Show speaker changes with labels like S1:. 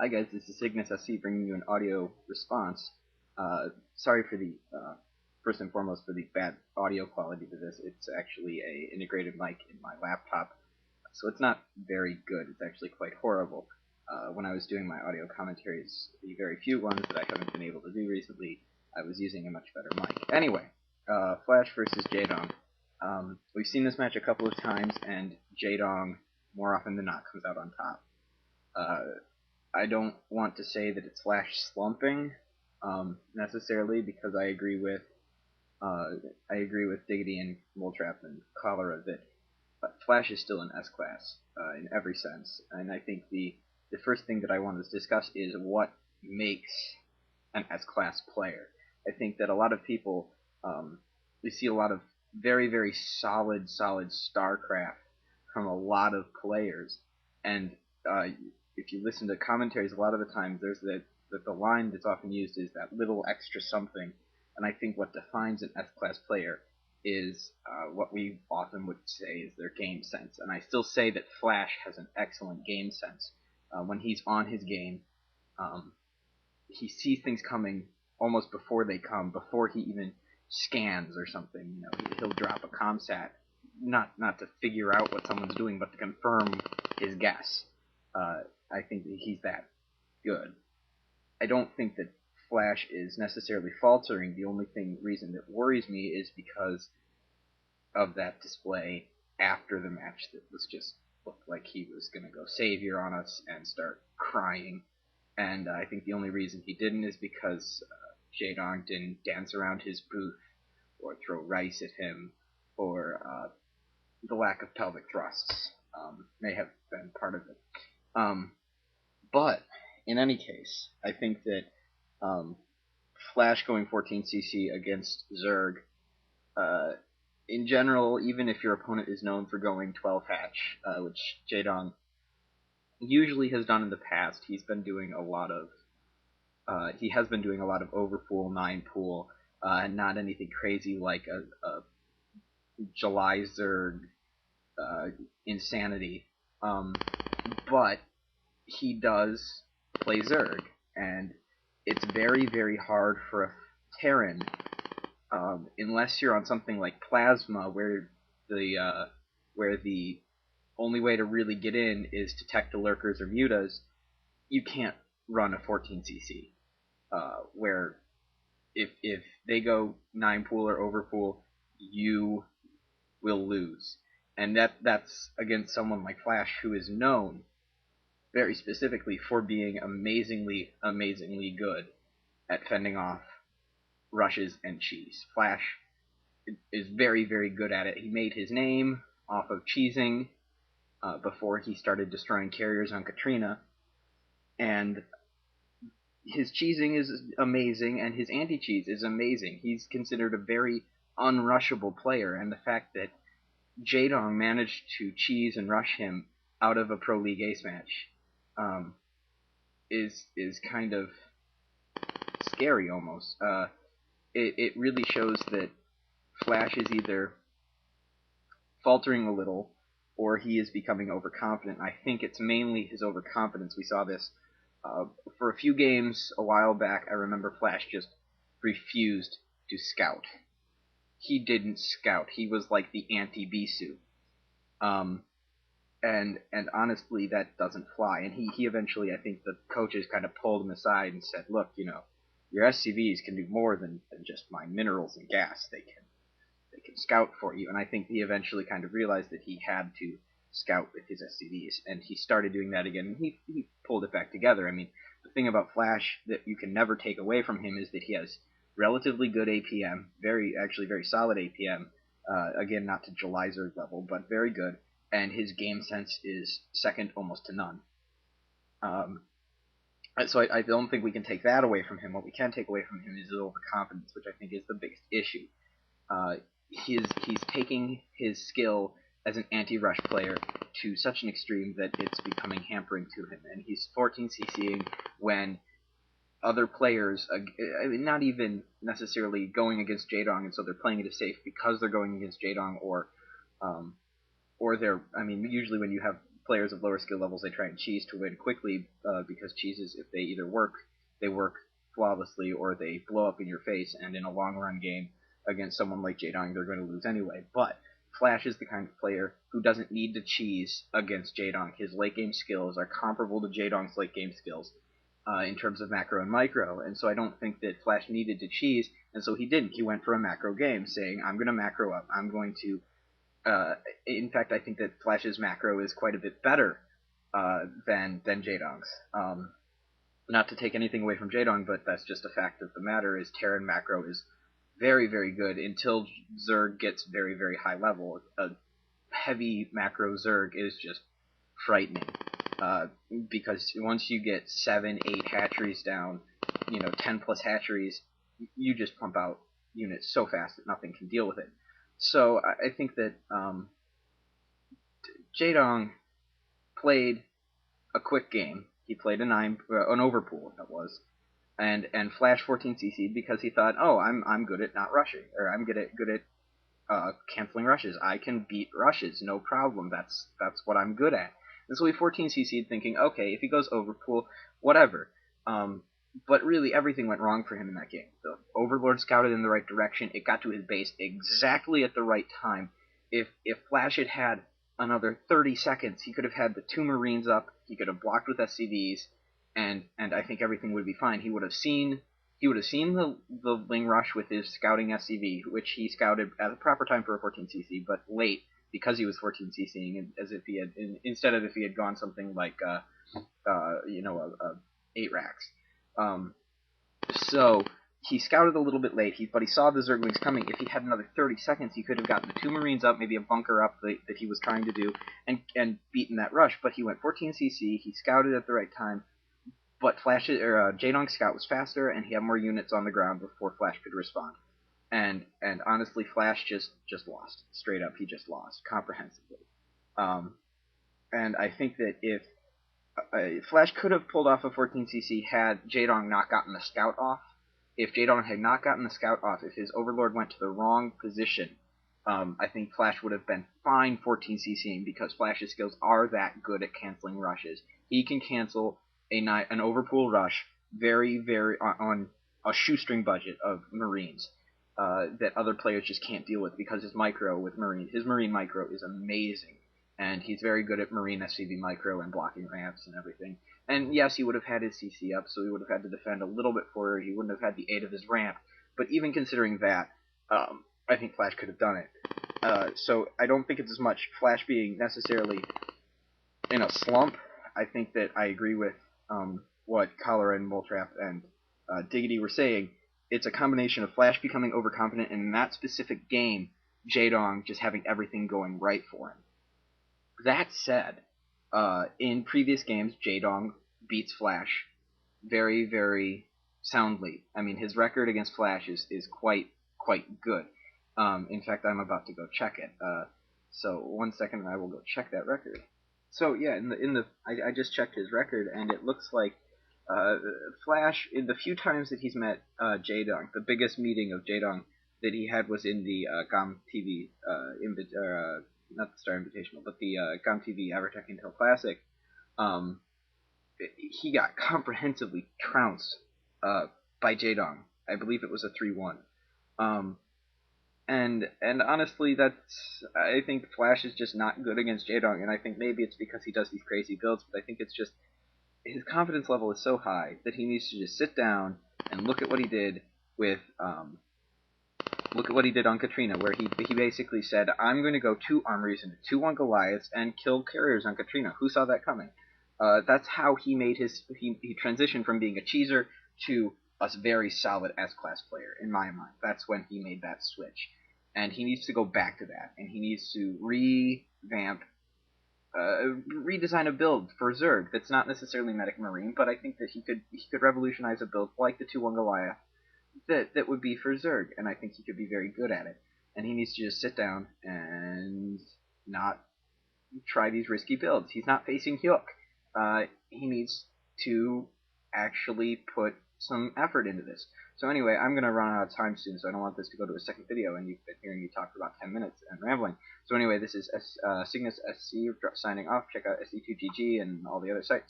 S1: Hi guys, this is Cygnus SC bringing you an audio response. Sorry for the, first and foremost, for the bad audio quality to this. It's actually a integrated mic in my laptop, so it's not very good. It's actually quite horrible. When I was doing my audio commentaries, the very few ones that I haven't been able to do recently, I was using a much better mic. Anyway, Flash versus Jaedong. We've seen this match a couple of times, and Jaedong, more often than not, comes out on top. I don't want to say that it's Flash slumping necessarily, because I agree with Diggity and Moletrap and Cholera that Flash is still an S class in every sense, and I think the first thing that I want to discuss is what makes an S class player. I think that a lot of people we see a lot of very solid Starcraft from a lot of players, and if you listen to commentaries, a lot of the times there's that the line that's often used is that little extra something, and I think what defines an S-class player is what we often would say is their game sense, and I still say that Flash has an excellent game sense. When he's on his game, he sees things coming almost before they come, before he even scans or something. You know, he'll drop a comsat, not to figure out what someone's doing, but to confirm his guess. I think that he's that good. I don't think that Flash is necessarily faltering. The only reason that worries me is because of that display after the match that was just looked like he was going to go savior on us and start crying. And I think the only reason he didn't is because Jaedong didn't dance around his booth or throw rice at him, or the lack of pelvic thrusts may have been part of it. But in any case, I think that Flash going 14cc against Zerg, in general, even if your opponent is known for going 12 hatch, which Jaedong usually has done in the past, he has been doing a lot of overpool, 9 pool, and not anything crazy like a July Zerg insanity. But he does play Zerg, and it's very hard for a Terran, unless you're on something like Plasma, where the only way to really get in is to tech the lurkers or mutas. You can't run a 14cc, where if they go 9 pool or overpool, you will lose, and that's against someone like Flash, who is known very specifically for being amazingly good at fending off rushes and cheese. Flash is very good at it. He made his name off of cheesing before he started destroying carriers on Katrina, and his cheesing is amazing, and his anti-cheese is amazing. He's considered a very unrushable player, and the fact that Jaedong managed to cheese and rush him out of a Pro League Ace match is kind of scary almost. It really shows that Flash is either faltering a little, or he is becoming overconfident. I think it's mainly his overconfidence. We saw this for a few games a while back. I remember Flash just refused to scout. He didn't scout. He was like the anti-Bisu. And honestly, that doesn't fly. And he eventually, I think the coaches kind of pulled him aside and said, look, you know, your SCVs can do more than just mine minerals and gas. They can scout for you. And I think he eventually kind of realized that he had to scout with his SCVs, and he started doing that again, and he pulled it back together. I mean, the thing about Flash that you can never take away from him is that he has relatively good APM, actually very solid APM, again, not to July Zerg level, but very good, and his game sense is second almost to none. So I don't think we can take that away from him. What we can take away from him is his overconfidence, which I think is the biggest issue. He's taking his skill as an anti-rush player to such an extreme that it's becoming hampering to him, and he's 14cc'ing when other players, not even necessarily going against Jaedong, and so they're playing it safe because they're going against Jaedong, or they're, I mean, usually when you have players of lower skill levels, they try and cheese to win quickly, because cheeses, if they either work, they work flawlessly, or they blow up in your face, and in a long-run game against someone like Jaedong, they're going to lose anyway. But Flash is the kind of player who doesn't need to cheese against Jaedong. His late-game skills are comparable to Jaedong's late-game skills in terms of macro and micro, and so I don't think that Flash needed to cheese, and so he didn't. He went for a macro game, saying, I'm going to macro up. I'm going to... in fact, I think that Flash's macro is quite a bit better than Jaedong's. Not to take anything away from Jaedong, but that's just a fact of the matter, is Terran macro is very, very good until Zerg gets very, very high level. A heavy macro Zerg is just frightening, because once you get 7, 8 hatcheries down, 10 plus hatcheries, you just pump out units so fast that nothing can deal with it. So I think that Jaedong played a quick game. He played an overpool, that was, and Flash 14cc because he thought, oh, I'm good at not rushing, or I'm good at canceling rushes. I can beat rushes, no problem. That's what I'm good at. And so he 14cc'd thinking, okay, if he goes overpool, whatever. But really, everything went wrong for him in that game. The Overlord scouted in the right direction. It got to his base exactly at the right time. If Flash had had another 30 seconds, he could have had the 2 Marines up. He could have blocked with SCVs, and I think everything would be fine. He would have seen the Ling Rush with his scouting SCV, which he scouted at the proper time for a 14cc, but late because he was 14ccing, as if he had instead of if he had gone something like 8 racks. So he scouted a little bit late, but he saw the Zerglings coming. If he had another 30 seconds, he could have gotten the 2 Marines up, maybe a bunker up that he was trying to do, and beaten that rush. But he went 14cc, he scouted at the right time, but Jaedong's scout was faster, and he had more units on the ground before Flash could respond. And honestly, Flash just lost. Straight up, he just lost, comprehensively. And I think that if Flash could have pulled off a 14cc had Jaedong not gotten the scout off. If Jaedong had not gotten the scout off, if his Overlord went to the wrong position, I think Flash would have been fine 14ccing, because Flash's skills are that good at canceling rushes. He can cancel an overpool rush very, very on a shoestring budget of Marines that other players just can't deal with, because his micro with Marines, his Marine micro is amazing. And he's very good at Marine SCV micro and blocking ramps and everything. And yes, he would have had his CC up, so he would have had to defend a little bit for it. He wouldn't have had the aid of his ramp. But even considering that, I think Flash could have done it. So I don't think it's as much Flash being necessarily in a slump. I think that I agree with what Cholera and Moletrap and Diggity were saying. It's a combination of Flash becoming overconfident, and in that specific game, Jaedong just having everything going right for him. That said, in previous games, Jaedong beats Flash very, very soundly. I mean, his record against Flash is quite good. In fact, I'm about to go check it. So 1 second, and I will go check that record. So yeah, I just checked his record, and it looks like Flash, in the few times that he's met Jaedong, the biggest meeting of Jaedong that he had was in the GOM TV not the Star Invitational, but the GOM TV Avertech Intel Classic. He got comprehensively trounced by Jaedong. I believe it was a 3-1. And honestly, I think Flash is just not good against Jaedong, and I think maybe it's because he does these crazy builds, but I think it's just his confidence level is so high that he needs to just sit down and look at what he did with look at what he did on Katrina, where he basically said, I'm going to go 2 armories into 2-1 Goliaths and kill carriers on Katrina. Who saw that coming? That's how he made he transitioned from being a cheeser to a very solid S-class player, in my mind. That's when he made that switch. And he needs to go back to that, and he needs to revamp, redesign a build for Zerg that's not necessarily Medic Marine, but I think that he could revolutionize a build like the 2-1 Goliath that would be for Zerg, and I think he could be very good at it. And he needs to just sit down and not try these risky builds. He's not facing Hyuk. He needs to actually put some effort into this. So anyway, I'm going to run out of time soon, so I don't want this to go to a second video, and you've been hearing me talk for about 10 minutes and rambling. So anyway, this is Cygnus SC signing off. Check out SC2GG and all the other sites.